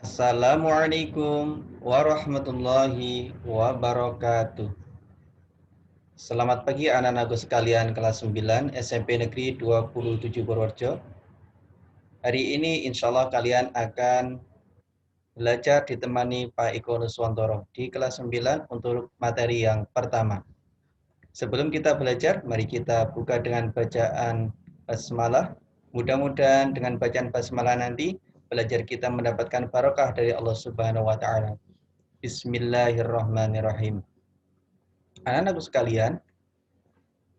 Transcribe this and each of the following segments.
Assalamualaikum warahmatullahi wabarakatuh. Selamat pagi anak-anakku sekalian kelas 9 SMP Negeri 27 Purworejo. Hari ini insya Allah kalian akan belajar ditemani Pak Eko Nuswantoro di kelas 9 untuk materi yang pertama. Sebelum kita belajar, mari kita buka dengan bacaan basmalah. Mudah-mudahan dengan bacaan basmalah nanti belajar kita mendapatkan barokah dari Allah Subhanahu wa taala. Bismillahirrahmanirrahim. Anak-anakku sekalian,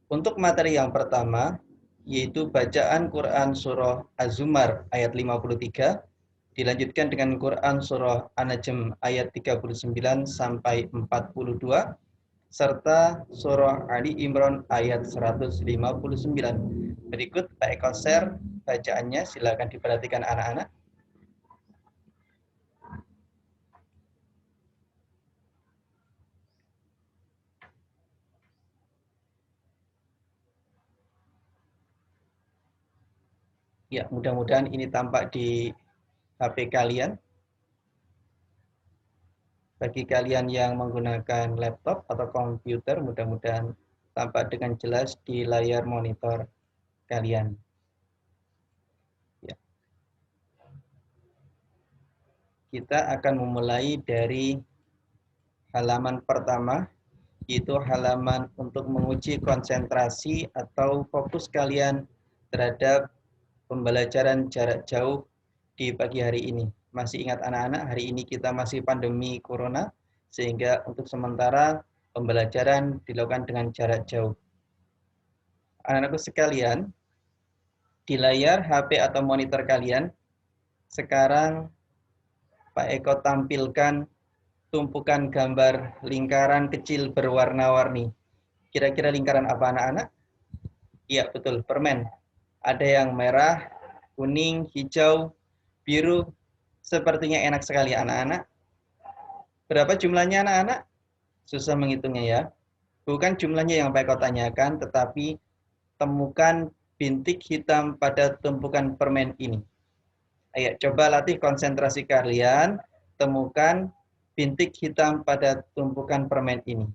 untuk materi yang pertama, yaitu bacaan Quran Surah Az-Zumar ayat 53, dilanjutkan dengan Quran Surah An-Najm ayat 39 sampai 42, serta Surah Ali Imran ayat 159. Berikut Pak Eko share bacaannya, silakan diperhatikan anak-anak. Ya, mudah-mudahan ini tampak di HP kalian. Bagi kalian yang menggunakan laptop atau komputer, mudah-mudahan tampak dengan jelas di layar monitor kalian. Ya. Kita akan memulai dari halaman pertama, yaitu halaman untuk menguji konsentrasi atau fokus kalian terhadap pembelajaran jarak jauh di pagi hari ini. Masih ingat anak-anak, hari ini kita masih pandemi corona, sehingga untuk sementara pembelajaran dilakukan dengan jarak jauh. Anak-anakku sekalian, di layar HP atau monitor kalian, sekarang Pak Eko tampilkan tumpukan gambar lingkaran kecil berwarna-warni. Kira-kira lingkaran apa anak-anak? Iya, betul, permen. Ada yang merah, kuning, hijau, biru. Sepertinya enak sekali anak-anak. Berapa jumlahnya anak-anak? Susah menghitungnya ya. Bukan jumlahnya yang Pak Eko tanyakan, tetapi temukan bintik hitam pada tumpukan permen ini. Ayo coba latih konsentrasi kalian, temukan bintik hitam pada tumpukan permen ini.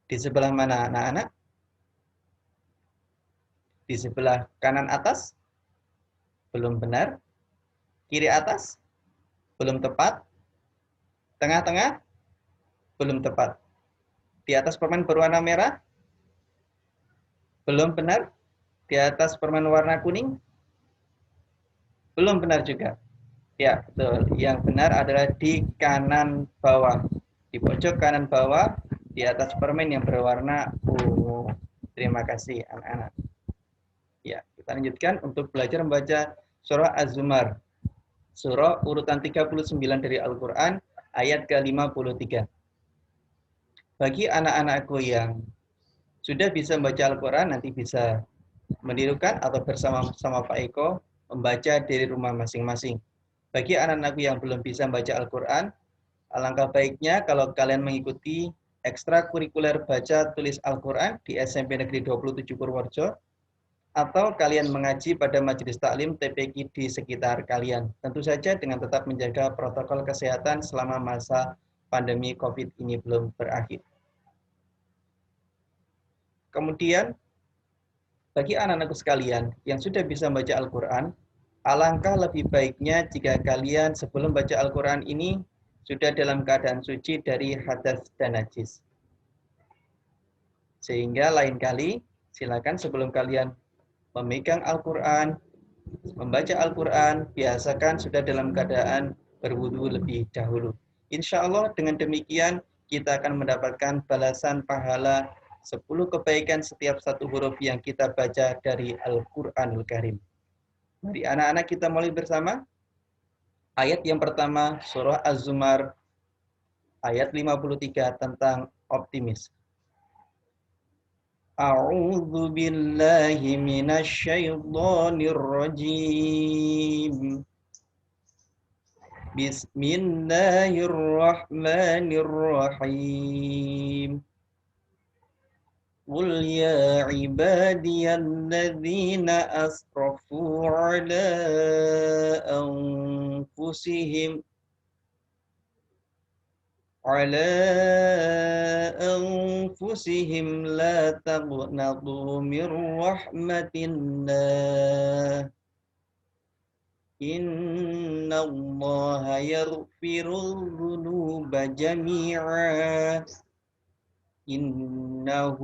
Di sebelah mana anak-anak? Di sebelah kanan atas? Belum benar. Kiri atas? Belum tepat. Tengah-tengah? Belum tepat. Di atas permen berwarna merah? Belum benar. Di atas permen warna kuning? Belum benar juga. Ya, betul. Yang benar adalah di kanan bawah. Di pojok kanan bawah, di atas permen yang berwarna ungu. Terima kasih, anak-anak. Ya, kita lanjutkan untuk belajar membaca surah Az-Zumar. Surah urutan 39 dari Al-Quran, ayat ke-53. Bagi anak-anakku yang sudah bisa membaca Al-Quran, nanti bisa menirukan atau bersama-sama Pak Eko membaca dari rumah masing-masing. Bagi anak-anakku yang belum bisa membaca Al-Quran, alangkah baiknya kalau kalian mengikuti ekstrakurikuler baca tulis Al-Quran di SMP Negeri 27 Purworejo, atau kalian mengaji pada majelis taklim TPQ di sekitar kalian. Tentu saja dengan tetap menjaga protokol kesehatan selama masa pandemi COVID ini belum berakhir. Kemudian, bagi anak-anakku sekalian yang sudah bisa membaca Al-Quran, alangkah lebih baiknya jika kalian sebelum baca Al-Quran ini sudah dalam keadaan suci dari hadas dan najis. Sehingga lain kali, silakan sebelum kalian memegang Al-Quran, membaca Al-Quran, biasakan sudah dalam keadaan berwudu lebih dahulu. Insya Allah dengan demikian kita akan mendapatkan balasan pahala 10 kebaikan setiap satu huruf yang kita baca dari Al-Quranul Karim. Mari anak-anak kita mulai bersama. Ayat yang pertama, surah Az-Zumar, ayat 53 tentang optimis. A'udzu billahi minasyaitonir rajim. Bismillahirrahmanirrahim. Qul ya ibadiyalladzina asrafu ala anfusihim على أنفسهم لا تقنطوا من رحمة الله إن الله يغفر الذنوب جميعا إنه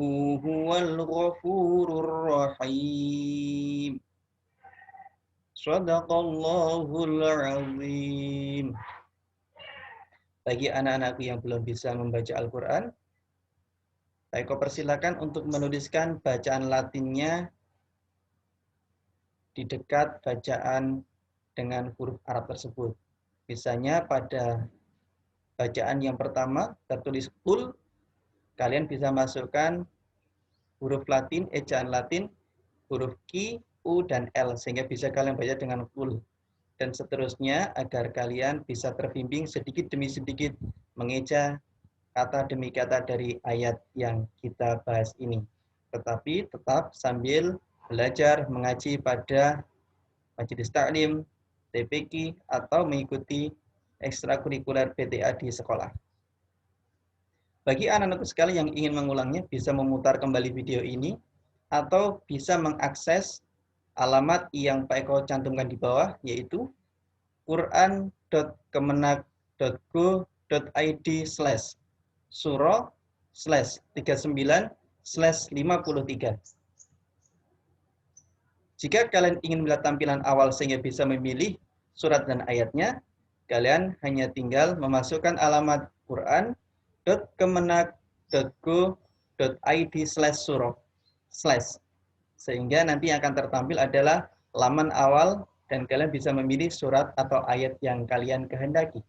هو الغفور الرحيم صدق الله العظيم. Bagi anak-anakku yang belum bisa membaca Al-Quran, saya persilakan untuk menuliskan bacaan Latinnya di dekat bacaan dengan huruf Arab tersebut. Misalnya pada bacaan yang pertama tertulis qul, kalian bisa masukkan huruf Latin, ejaan Latin, huruf Q, U, dan L, sehingga bisa kalian baca dengan qul. Dan seterusnya agar kalian bisa terbimbing sedikit demi sedikit mengeja kata demi kata dari ayat yang kita bahas ini. Tetapi tetap sambil belajar mengaji pada majelis taklim, TPQ, atau mengikuti ekstrakurikuler PTA di sekolah. Bagi anak-anak sekali yang ingin mengulangnya, bisa memutar kembali video ini, atau bisa mengakses alamat yang Pak Eko cantumkan di bawah, yaitu quran.kemenag.go.id/suro/39/53. Jika kalian ingin melihat tampilan awal sehingga bisa memilih surat dan ayatnya, kalian hanya tinggal memasukkan alamat quran.kemenag.go.id/suro/ sehingga nanti yang akan tertampil adalah laman awal dan kalian bisa memilih surat atau ayat yang kalian kehendaki.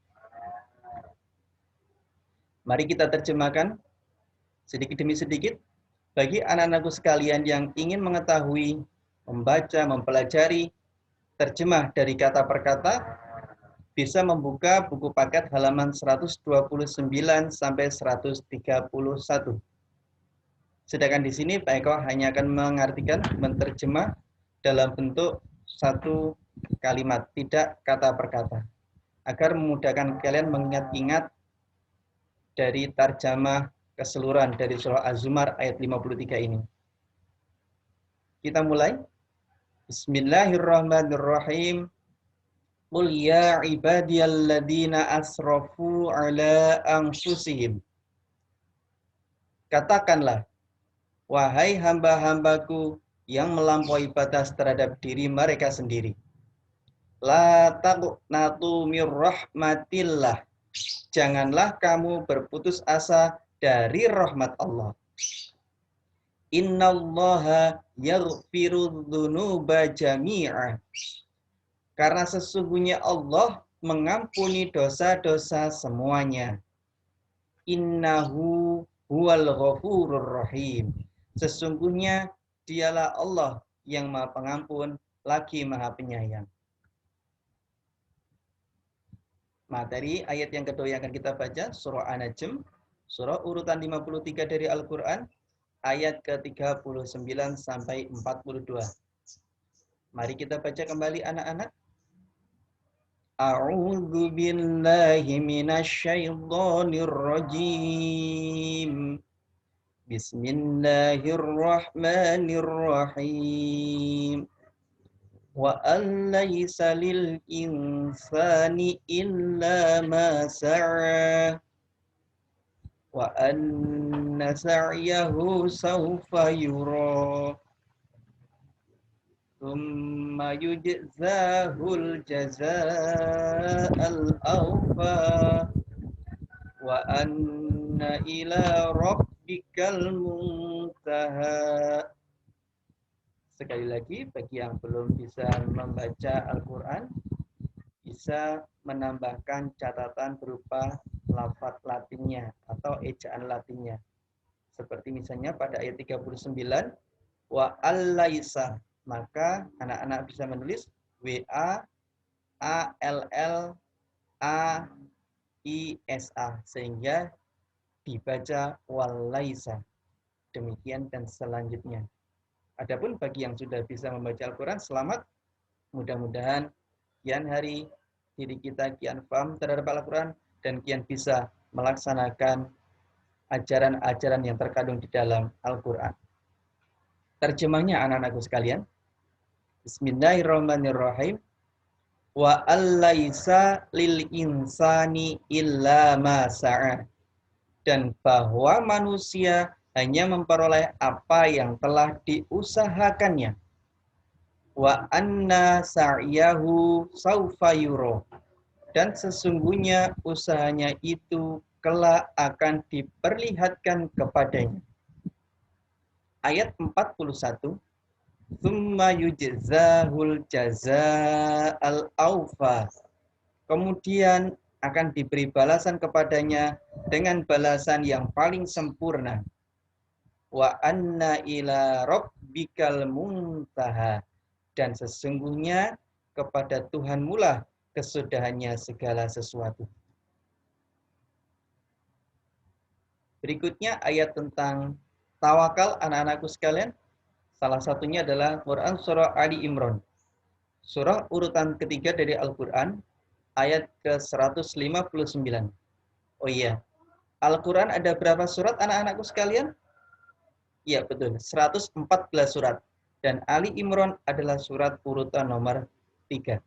Mari kita terjemahkan sedikit demi sedikit. Bagi anak-anakku sekalian yang ingin mengetahui, membaca, mempelajari terjemah dari kata per kata, bisa membuka buku paket halaman 129 sampai 131. Sedangkan di sini Pak Eko hanya akan mengartikan, menerjemah dalam bentuk satu kalimat, tidak kata per kata, agar memudahkan kalian mengingat-ingat dari tarjamah keseluruhan dari surah Az-Zumar ayat 53 ini. Kita mulai. Bismillahirrahmanirrahim. Qul ya ibadiyalladzina asrafu ala anfusihim. Katakanlah, wahai hamba-hambaku yang melampaui batas terhadap diri mereka sendiri. La taqnatu mir rahmatillah. Janganlah kamu berputus asa dari rahmat Allah. Innallaha yaghfiru dzunuba jami'a. Karena sesungguhnya Allah mengampuni dosa-dosa semuanya. Innahu huwal ghafurur rahim. Sesungguhnya dialah Allah yang Maha Pengampun lagi Maha Penyayang. Materi ayat yang kedua yang akan kita baca, surah An-Najm, surah urutan 53 dari Al-Quran, ayat ke-39 sampai 42. Mari kita baca kembali anak-anak. A'udzu billahi minasyaitonir rajim. Bismillahirrahmanirrahim. Wa an laysa lil insani illa ma sa'a wa anna sa'yahu sawfa yura thumma yujzahul jazaa'al awfa wa anna ila rabbikal muntaha. Sekali lagi, bagi yang belum bisa membaca Al-Quran, bisa menambahkan catatan berupa lafaz Latinnya atau ejaan Latinnya. Seperti misalnya pada ayat 39, wa allaisa, maka anak-anak bisa menulis WAALLAISA, sehingga dibaca wallaisa. Demikian dan selanjutnya. Adapun bagi yang sudah bisa membaca Al-Quran, selamat. Mudah-mudahan kian hari diri kita kian paham terhadap Al-Quran dan kian bisa melaksanakan ajaran-ajaran yang terkandung di dalam Al-Quran. Terjemahnya anak-anakku sekalian. Bismillahirrahmanirrahim. Wa allaisa lil insani illa ma sa'a. Dan bahwa manusia hanya memperoleh apa yang telah diusahakannya. Wa anna sa'yahu saufa yura. Dan sesungguhnya usahanya itu kelak akan diperlihatkan kepadanya. Ayat 41. Tsumma yujzahul jazaa'al awfa. Kemudian akan diberi balasan kepadanya dengan balasan yang paling sempurna. Wa anna ila rabbikal muntaha. Dan sesungguhnya kepada Tuhanmu lah kesudahannya segala sesuatu. Berikutnya ayat tentang tawakal anak-anakku sekalian. Salah satunya adalah Quran Surah Ali Imran. Surah urutan ketiga dari Al-Quran, ayat ke-159. Oh iya, Al-Quran ada berapa surat anak-anakku sekalian? Iya betul, 114 surat. Dan Ali Imran adalah surat urutan nomor 3.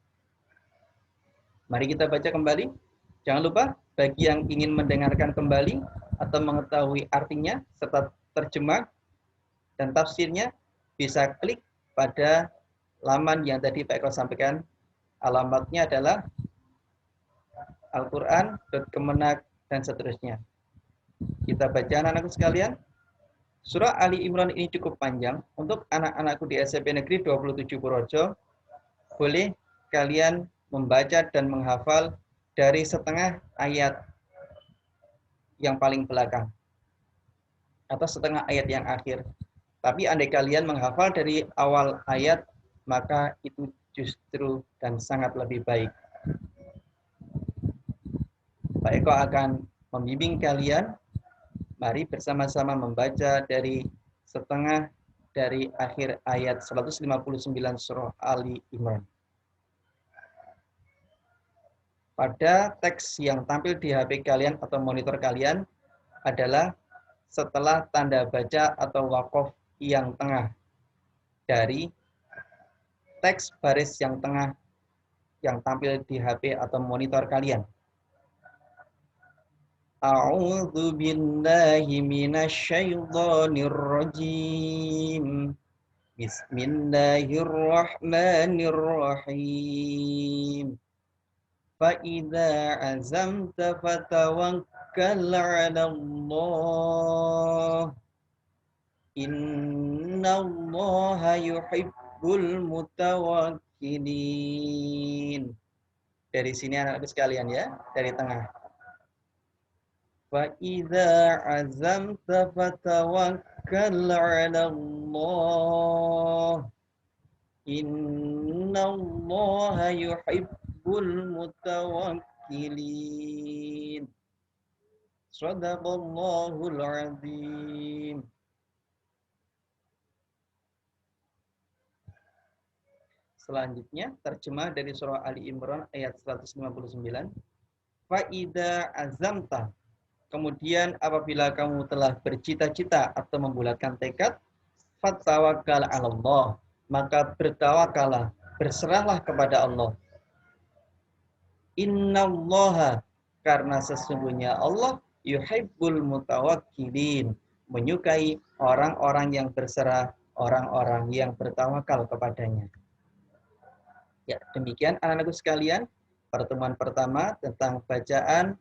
Mari kita baca kembali. Jangan lupa, bagi yang ingin mendengarkan kembali atau mengetahui artinya, serta terjemah dan tafsirnya, bisa klik pada laman yang tadi Pak Eko sampaikan. Alamatnya adalah Al-Quran.kemenak dan seterusnya. Kita baca anak-anakku sekalian. Surah Ali Imran ini cukup panjang. Untuk anak-anakku di SMP Negeri 27 Purworejo, boleh kalian membaca dan menghafal dari setengah ayat yang paling belakang atau setengah ayat yang akhir. Tapi andai kalian menghafal dari awal ayat, maka itu justru dan sangat lebih baik. Pak Eko akan membimbing kalian. Mari bersama-sama membaca dari setengah dari akhir ayat 159 surah Ali Imran. Pada teks yang tampil di HP kalian atau monitor kalian adalah setelah tanda baca atau wakof yang tengah dari teks baris yang tengah yang tampil di HP atau monitor kalian. A'udzu billahi minasyaitonir rajim. Bismillahirrahmanirrahim. Fa'idza azamta fatawakkal 'alallah. Innallaha yuhibbul mutawakkilin. Dari sini anak-anak sekalian ya, dari tengah. Fa'idza azamta fatawakkal 'alallah. Innallaha yuhibbul mutawakkilin. Shadaqallahul azim. Selanjutnya, terjemah dari surah Ali Imran ayat 159. Fa'idza azamta. Kemudian apabila kamu telah bercita-cita atau membulatkan tekad, fatawakkal 'alallah. Maka bertawakallah, berserahlah kepada Allah. Innallaha, karena sesungguhnya Allah yuhibbul mutawakkilin, menyukai orang-orang yang berserah, orang-orang yang bertawakal kepadanya. Ya, demikian anak-anakku sekalian, pertemuan pertama tentang bacaan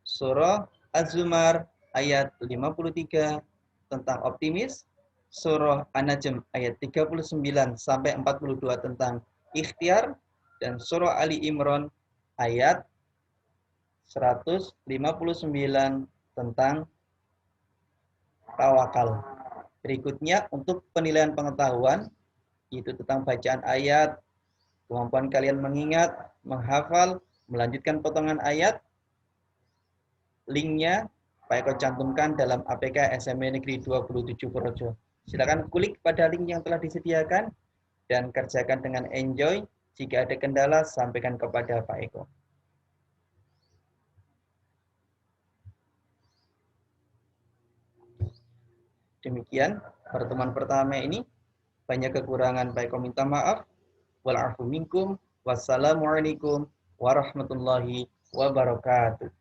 surah Az-Zumar ayat 53 tentang optimis, surah An-Najm ayat 39 sampai 42 tentang ikhtiar, dan surah Ali Imran ayat 159 tentang tawakal. Berikutnya untuk penilaian pengetahuan, yaitu tentang bacaan ayat, kemampuan kalian mengingat, menghafal, melanjutkan potongan ayat. Linknya Pak Eko cantumkan dalam APK SMP Negeri 27 Purworejo. Silakan klik pada link yang telah disediakan dan kerjakan dengan enjoy. Jika ada kendala, sampaikan kepada Pak Eko. Demikian pertemuan pertama ini, banyak kekurangan, baik kami minta maaf. Wal afu minkum. Wassalamualaikum warahmatullahi wabarakatuh.